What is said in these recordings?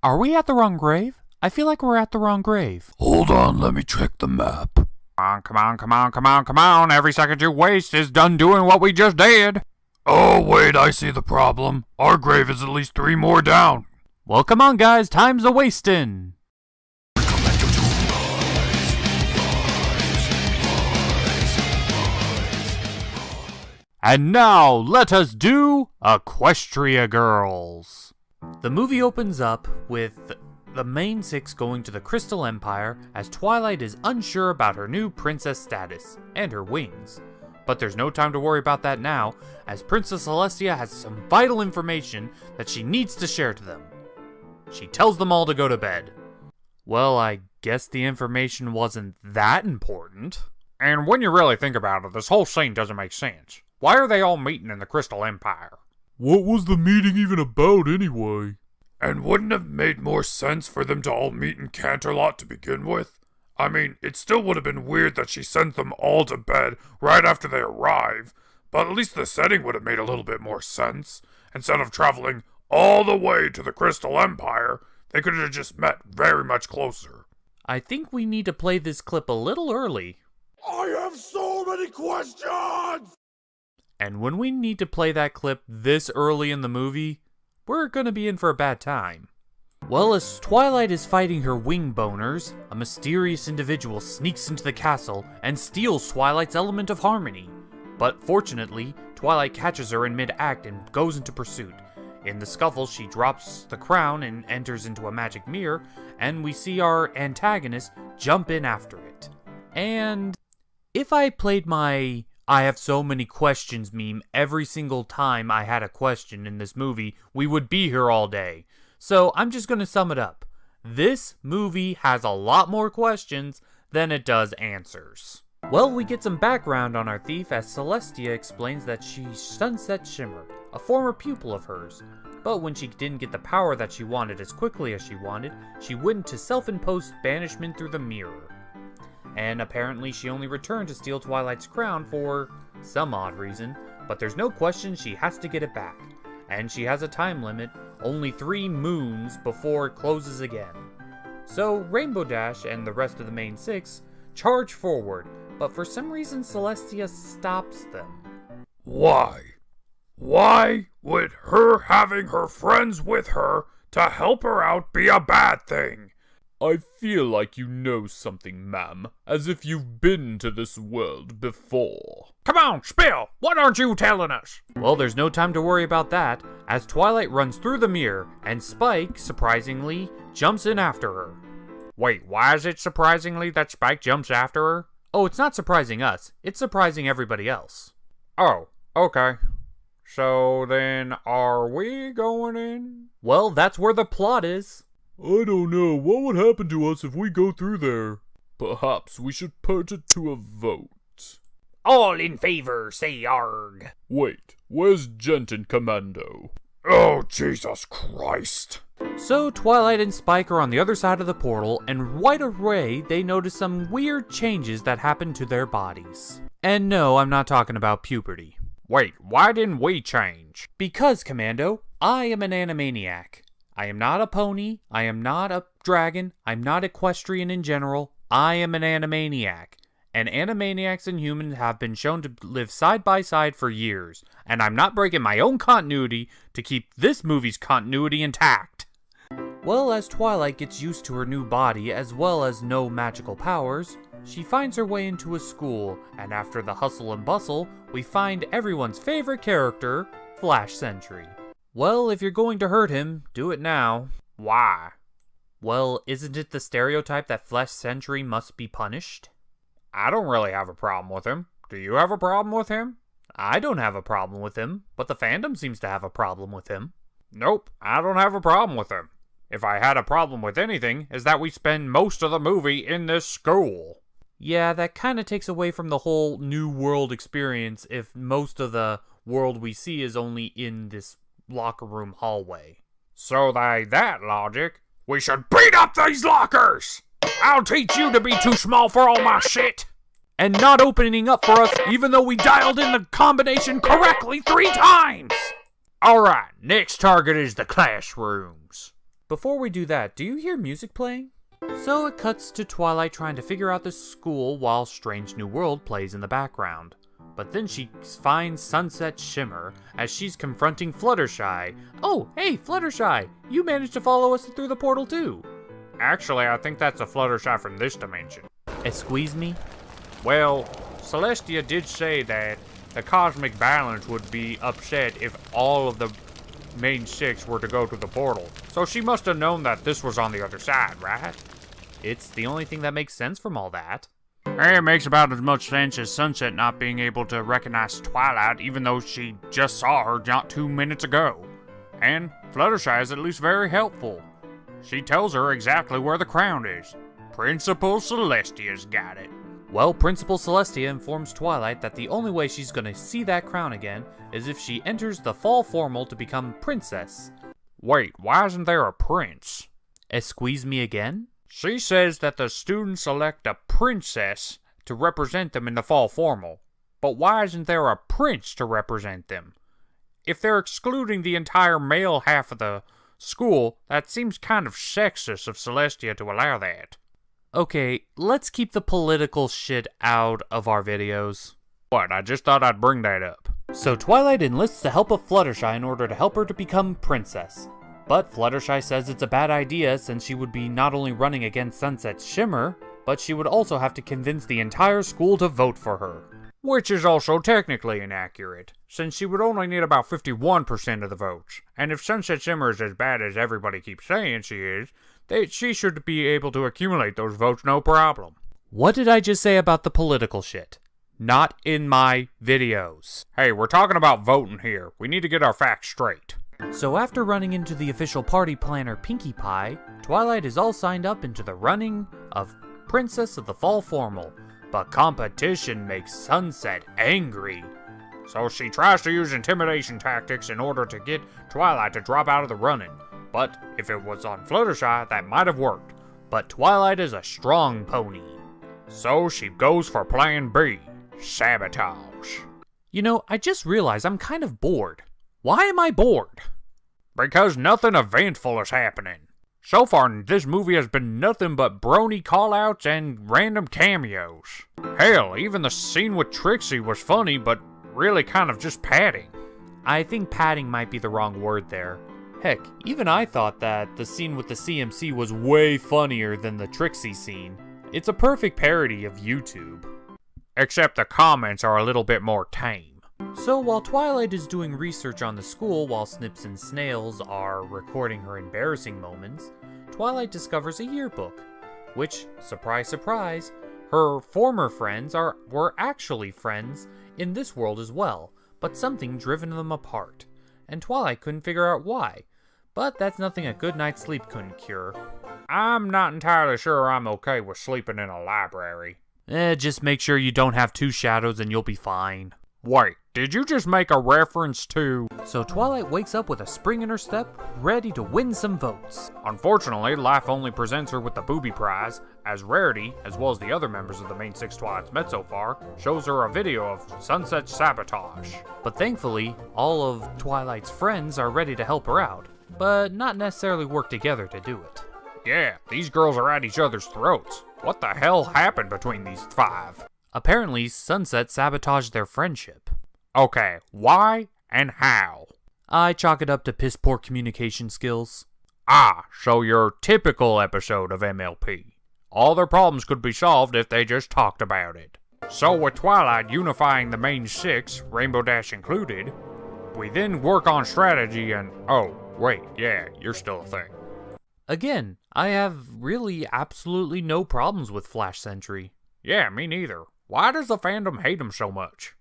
Are we at the wrong grave? I feel like we're at the wrong grave. Hold on, let me check the map. Come on. Every second you waste is done doing what we just did. Oh, wait, I see the problem. Our grave is at least 3 more down. Well, come on, guys. Time's a-wastin'. And now, let us do Equestria Girls. The movie opens up with the main 6 going to the Crystal Empire as Twilight is unsure about her new princess status and her wings. But there's no time to worry about that now, as Princess Celestia has some vital information that she needs to share to them. She tells them all to go to bed. Well, I guess the information wasn't that important. And when you really think about it, this whole scene doesn't make sense. Why are they all meeting in the Crystal Empire? What was the meeting even about anyway? And wouldn't it have made more sense for them to all meet in Canterlot to begin with? I mean, it still would have been weird that she sent them all to bed right after they arrive, but at least the setting would have made a little bit more sense. Instead of traveling all the way to the Crystal Empire, they could have just met very much closer. I think we need to play this clip a little early. I have so many questions! And when we need to play that clip this early in the movie, we're gonna be in for a bad time. Well, as Twilight is fighting her wing boners, a mysterious individual sneaks into the castle and steals Twilight's element of harmony. But fortunately, Twilight catches her in mid-act and goes into pursuit. In the scuffle, she drops the crown and enters into a magic mirror, and we see our antagonist jump in after it. And if I played my I have so many questions meme every single time I had a question in this movie, we would be here all day. So I'm just going to sum it up. This movie has a lot more questions than it does answers. Well, we get some background on our thief as Celestia explains that she's Sunset Shimmer, a former pupil of hers. But when she didn't get the power that she wanted as quickly as she wanted, she went into self-imposed banishment through the mirror. And apparently she only returned to steal Twilight's crown for some odd reason, but there's no question she has to get it back. And she has a time limit, only 3 moons before it closes again. So Rainbow Dash and the rest of the main 6 charge forward, but for some reason Celestia stops them. Why? Why would her having her friends with her to help her out be a bad thing? I feel like you know something, ma'am, as if you've been to this world before. Come on, spill! What aren't you telling us? Well, there's no time to worry about that, as Twilight runs through the mirror, and Spike, surprisingly, jumps in after her. Wait, why is it surprisingly that Spike jumps after her? Oh, it's not surprising us, it's surprising everybody else. Oh, okay. So then, are we going in? Well, that's where the plot is. I don't know, what would happen to us if we go through there? Perhaps we should put it to a vote. All in favor, say arg. Wait, where's Gent and Commando? Oh, Jesus Christ. So Twilight and Spike are on the other side of the portal, and right away they notice some weird changes that happen to their bodies. And no, I'm not talking about puberty. Wait, why didn't we change? Because, Commando, I am an Animaniac. I am not a pony, I am not a dragon, I'm not equestrian in general, I am an Animaniac. And Animaniacs and humans have been shown to live side by side for years, and I'm not breaking my own continuity to keep this movie's continuity intact. Well, as Twilight gets used to her new body as well as no magical powers, she finds her way into a school, and after the hustle and bustle, we find everyone's favorite character, Flash Sentry. Well, if you're going to hurt him, do it now. Why? Well, isn't it the stereotype that Flash Sentry must be punished? I don't really have a problem with him. Do you have a problem with him? I don't have a problem with him, but the fandom seems to have a problem with him. Nope, I don't have a problem with him. If I had a problem with anything, is that we spend most of the movie in this school. Yeah, that kind of takes away from the whole new world experience if most of the world we see is only in this locker room hallway. So by that logic, we should beat up these lockers! I'll teach you to be too small for all my shit! And not opening up for us even though we dialed in the combination correctly 3 times! Alright, next target is the classrooms. before we do that, do you hear music playing? So it cuts to Twilight trying to figure out the school while Strange New World plays in the background. But then she finds Sunset Shimmer as she's confronting Fluttershy. Oh, hey, Fluttershy! You managed to follow us through the portal too. Actually, I think that's a Fluttershy from this dimension. Squeeze me? Well, Celestia did say that the cosmic balance would be upset if all of the main six were to go to the portal. So she must have known that this was on the other side, right? It's the only thing that makes sense from all that. It makes about as much sense as Sunset not being able to recognize Twilight even though she just saw her not 2 minutes ago. And Fluttershy is at least very helpful. She tells her exactly where the crown is. Principal Celestia's got it. Well, Principal Celestia informs Twilight that the only way she's gonna see that crown again is if she enters the fall formal to become princess. Wait, why isn't there a prince? Squeeze me again? She says that the students select a princess to represent them in the fall formal. But why isn't there a prince to represent them? If they're excluding the entire male half of the school, that seems kind of sexist of Celestia to allow that. Okay, let's keep the political shit out of our videos. What, I just thought I'd bring that up. So Twilight enlists the help of Fluttershy in order to help her to become princess. But Fluttershy says it's a bad idea since she would be not only running against Sunset Shimmer, but she would also have to convince the entire school to vote for her. Which is also technically inaccurate, since she would only need about 51% of the votes. And if Sunset Shimmer is as bad as everybody keeps saying she is, she should be able to accumulate those votes no problem. What did I just say about the political shit? Not in my videos. Hey, we're talking about voting here. We need to get our facts straight. So after running into the official party planner Pinkie Pie, Twilight is all signed up into the running of Princess of the Fall Formal. But competition makes Sunset angry. So she tries to use intimidation tactics in order to get Twilight to drop out of the running. But if it was on Fluttershy, that might have worked. But Twilight is a strong pony. So she goes for plan B, sabotage. You know, I just realized I'm kind of bored. Why am I bored? Because nothing eventful is happening. So far, this movie has been nothing but brony callouts and random cameos. Hell, even the scene with Trixie was funny, but really kind of just padding. I think padding might be the wrong word there. Heck, even I thought that the scene with the CMC was way funnier than the Trixie scene. It's a perfect parody of YouTube. Except the comments are a little bit more tame. So while Twilight is doing research on the school while Snips and Snails are recording her embarrassing moments, Twilight discovers a yearbook, which, surprise surprise, her former friends were actually friends in this world as well, but something driven them apart, and Twilight couldn't figure out why. But that's nothing a good night's sleep couldn't cure. I'm not entirely sure I'm okay with sleeping in a library. Just make sure you don't have two shadows and you'll be fine. Wait, did you just make a reference to... So Twilight wakes up with a spring in her step, ready to win some votes. Unfortunately, life only presents her with the booby prize, as Rarity, as well as the other members of the main six Twilights met so far, shows her a video of Sunset sabotage. But thankfully, all of Twilight's friends are ready to help her out, but not necessarily work together to do it. Yeah, these girls are at each other's throats. What the hell happened between these five? Apparently, Sunset sabotaged their friendship. Okay, why and how? I chalk it up to piss poor communication skills. Ah, so your typical episode of MLP. All their problems could be solved if they just talked about it. So with Twilight unifying the main six, Rainbow Dash included, we then work on strategy and... Oh, wait, yeah, you're still a thing. Again, I have really absolutely no problems with Flash Sentry. Yeah, me neither. Why does the fandom hate him so much?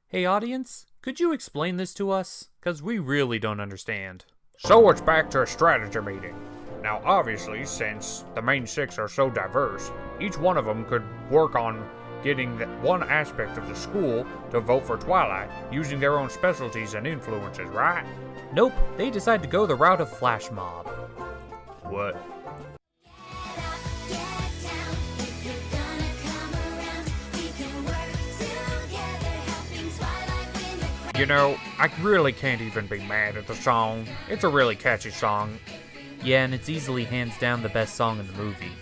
Hey audience, could you explain this to us? Cause we really don't understand. So it's back to a strategy meeting. Now obviously, since the main six are so diverse, each one of them could work on getting that one aspect of the school to vote for Twilight, using their own specialties and influences, right? Nope, they decide to go the route of Flash Mob. What? You know, I really can't even be mad at the song. It's a really catchy song. Yeah, and it's easily hands down the best song in the movie.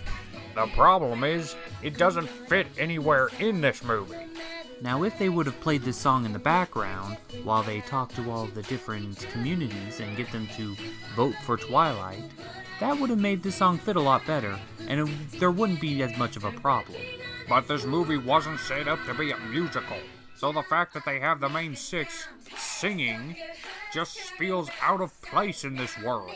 The problem is, it doesn't fit anywhere in this movie. Now, if they would have played this song in the background while they talk to all the different communities and get them to vote for Twilight, that would have made this song fit a lot better, and there wouldn't be as much of a problem. But this movie wasn't set up to be a musical, so the fact that they have the main six singing just feels out of place in this world.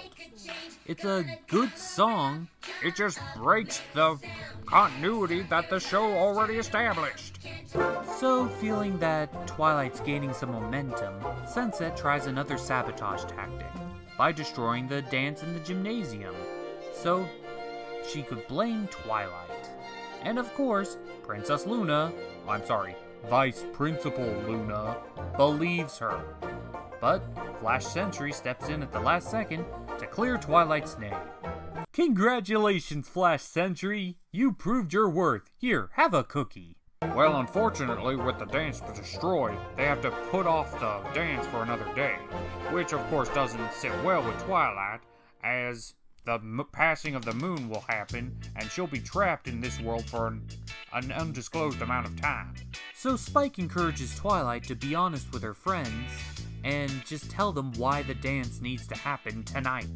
It's a good song. It just breaks the continuity that the show already established. So, feeling that Twilight's gaining some momentum, Sunset tries another sabotage tactic by destroying the dance in the gymnasium, so she could blame Twilight. And of course, Vice Principal Luna believes her. But Flash Sentry steps in at the last second to clear Twilight's name. Congratulations, Flash Sentry! You proved your worth. Here, have a cookie. Well, unfortunately, with the dance destroyed, they have to put off the dance for another day, which of course doesn't sit well with Twilight, as the passing of the moon will happen, and she'll be trapped in this world for an undisclosed amount of time. So Spike encourages Twilight to be honest with her friends, and just tell them why the dance needs to happen tonight.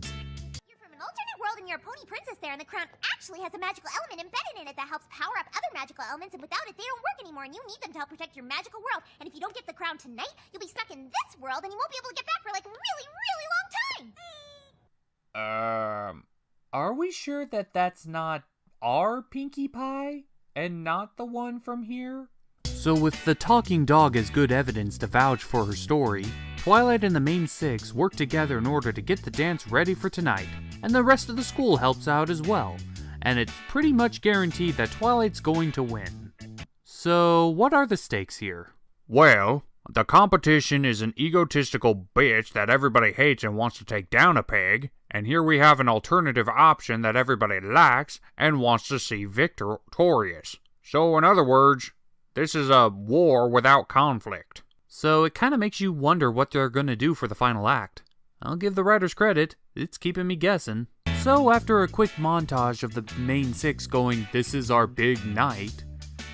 You're from an alternate world and you're a pony princess there, and the crown actually has a magical element embedded in it that helps power up other magical elements, and without it, they don't work anymore, and you need them to help protect your magical world. And if you don't get the crown tonight, you'll be stuck in this world, and you won't be able to get back for like a really, really long time. Are we sure that that's not our Pinkie Pie, and not the one from here? So with the talking dog as good evidence to vouch for her story, Twilight and the main six work together in order to get the dance ready for tonight, and the rest of the school helps out as well, and it's pretty much guaranteed that Twilight's going to win. So what are the stakes here? Well, the competition is an egotistical bitch that everybody hates and wants to take down a peg, and here we have an alternative option that everybody likes and wants to see victorious. So in other words, this is a war without conflict. So it kind of makes you wonder what they're going to do for the final act. I'll give the writers credit, it's keeping me guessing. So after a quick montage of the main six going, "This is our big night,"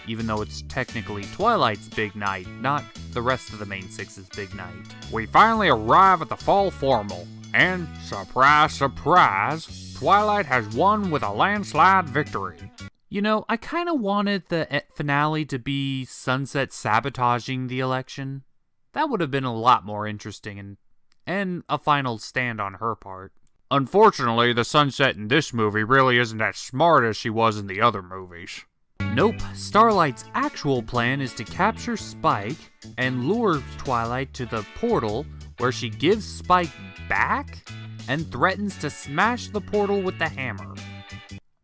even though it's technically Twilight's big night, not the rest of the main six's big night, we finally arrive at the fall formal, and surprise, surprise, Twilight has won with a landslide victory. You know, I kind of wanted the finale to be Sunset sabotaging the election. That would have been a lot more interesting and a final stand on her part. Unfortunately, the Sunset in this movie really isn't as smart as she was in the other movies. Nope, Starlight's actual plan is to capture Spike and lure Twilight to the portal where she gives Spike back and threatens to smash the portal with the hammer.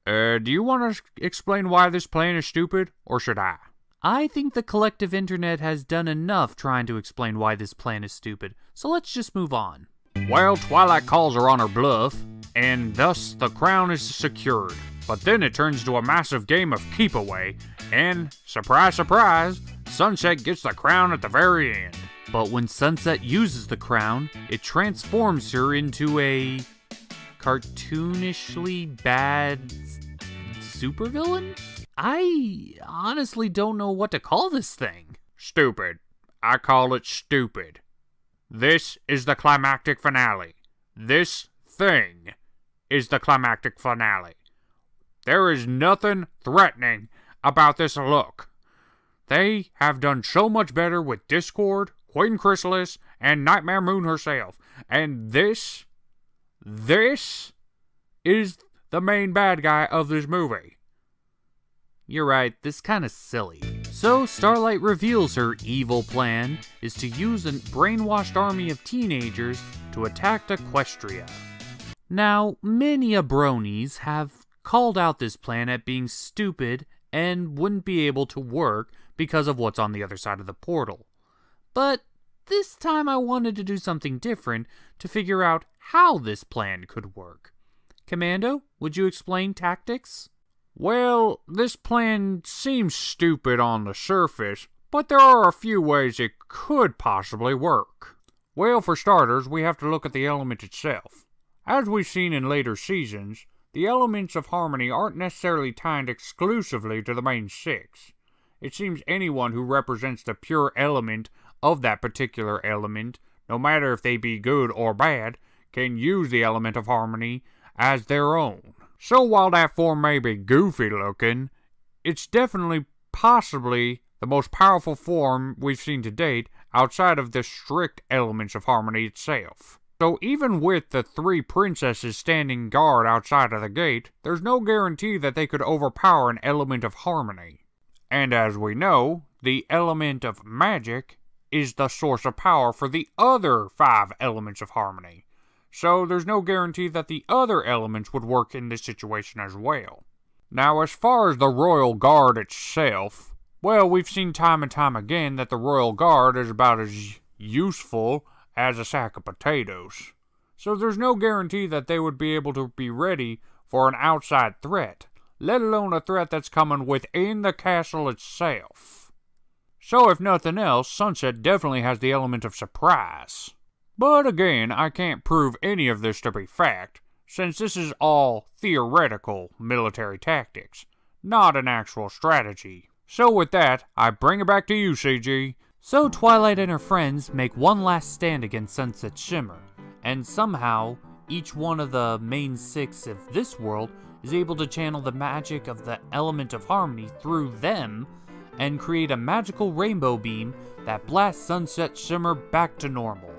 Do you want to explain why this plan is stupid, or should I? I think the collective internet has done enough trying to explain why this plan is stupid, so let's just move on. Well, Twilight calls her on her bluff, and thus the crown is secured. But then it turns to a massive game of keep away, and, surprise, surprise, Sunset gets the crown at the very end. But when Sunset uses the crown, it transforms her into a cartoonishly bad supervillain? I honestly don't know what to call this thing. Stupid. I call it stupid. This is the climactic finale. This thing is the climactic finale. There is nothing threatening about this look. They have done so much better with Discord, Queen Chrysalis, and Nightmare Moon herself. And this is the main bad guy of this movie. You're right, this kind of silly. So Starlight reveals her evil plan is to use a brainwashed army of teenagers to attack Equestria. Now, many bronies have called out this plan at being stupid and wouldn't be able to work because of what's on the other side of the portal. But this time I wanted to do something different to figure out how this plan could work. Commando, would you explain tactics? Well, this plan seems stupid on the surface, but there are a few ways it could possibly work. Well, for starters, we have to look at the element itself. As we've seen in later seasons, the elements of harmony aren't necessarily tied exclusively to the main six. It seems anyone who represents the pure element of that particular element, no matter if they be good or bad, can use the element of harmony as their own. So while that form may be goofy looking, it's definitely possibly the most powerful form we've seen to date outside of the strict elements of harmony itself. So even with the three princesses standing guard outside of the gate, there's no guarantee that they could overpower an element of harmony. And as we know, the element of magic is the source of power for the other 5 elements of harmony. So there's no guarantee that the other elements would work in this situation as well. Now, as far as the Royal Guard itself, well, we've seen time and time again that the Royal Guard is about as useful as a sack of potatoes. So there's no guarantee that they would be able to be ready for an outside threat, let alone a threat that's coming within the castle itself. So if nothing else, Sunset definitely has the element of surprise. But again, I can't prove any of this to be fact, since this is all theoretical military tactics, not an actual strategy. So with that, I bring it back to you, CG. So Twilight and her friends make one last stand against Sunset Shimmer, and somehow, each one of the main 6 of this world is able to channel the magic of the element of harmony through them, and create a magical rainbow beam that blasts Sunset Shimmer back to normal.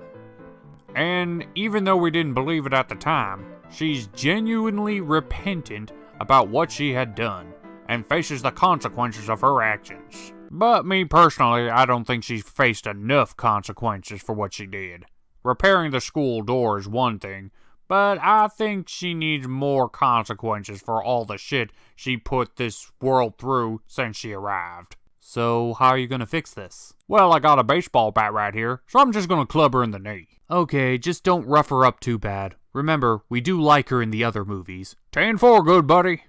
And even though we didn't believe it at the time, she's genuinely repentant about what she had done, and faces the consequences of her actions. But me personally, I don't think she's faced enough consequences for what she did. Repairing the school door is one thing, but I think she needs more consequences for all the shit she put this world through since she arrived. So how are you gonna fix this? Well, I got a baseball bat right here, so I'm just gonna club her in the knee. Okay, just don't rough her up too bad. Remember, we do like her in the other movies. 10-4, good buddy.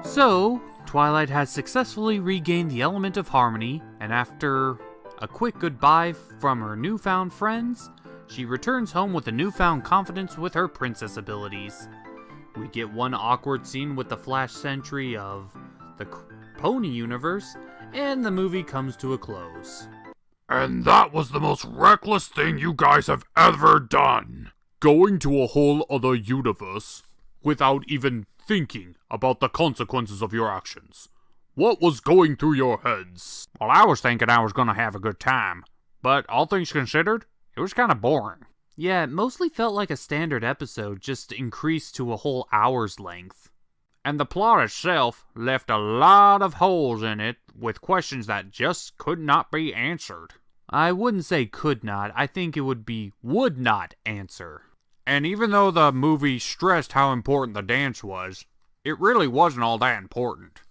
So, Twilight has successfully regained the element of harmony, and after a quick goodbye from her newfound friends, she returns home with a newfound confidence with her princess abilities. We get one awkward scene with the Flash Sentry of the Pony Universe, and the movie comes to a close. And that was the most reckless thing you guys have ever done. Going to a whole other universe without even thinking about the consequences of your actions. What was going through your heads? Well, I was thinking I was gonna have a good time, but all things considered, it was kinda boring. Yeah, it mostly felt like a standard episode, just increased to a whole hour's length. And the plot itself left a lot of holes in it with questions that just could not be answered. I wouldn't say could not, I think it would be would not answer. And even though the movie stressed how important the dance was, it really wasn't all that important.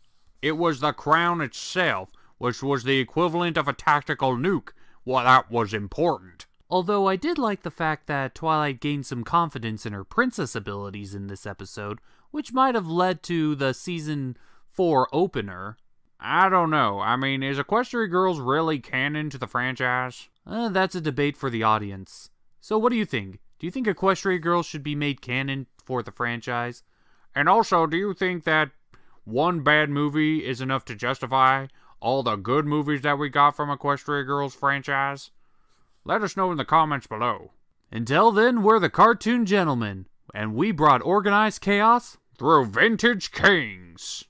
It was the crown itself, which was the equivalent of a tactical nuke, that was important. Although I did like the fact that Twilight gained some confidence in her princess abilities in this episode, which might have led to the Season 4 opener. I don't know. I mean, is Equestria Girls really canon to the franchise? That's a debate for the audience. So what do you think? Do you think Equestria Girls should be made canon for the franchise? And also, do you think that one bad movie is enough to justify all the good movies that we got from Equestria Girls franchise? Let us know in the comments below. Until then, we're the Cartoon Gentlemen, and we brought organized chaos through Vintage Kings.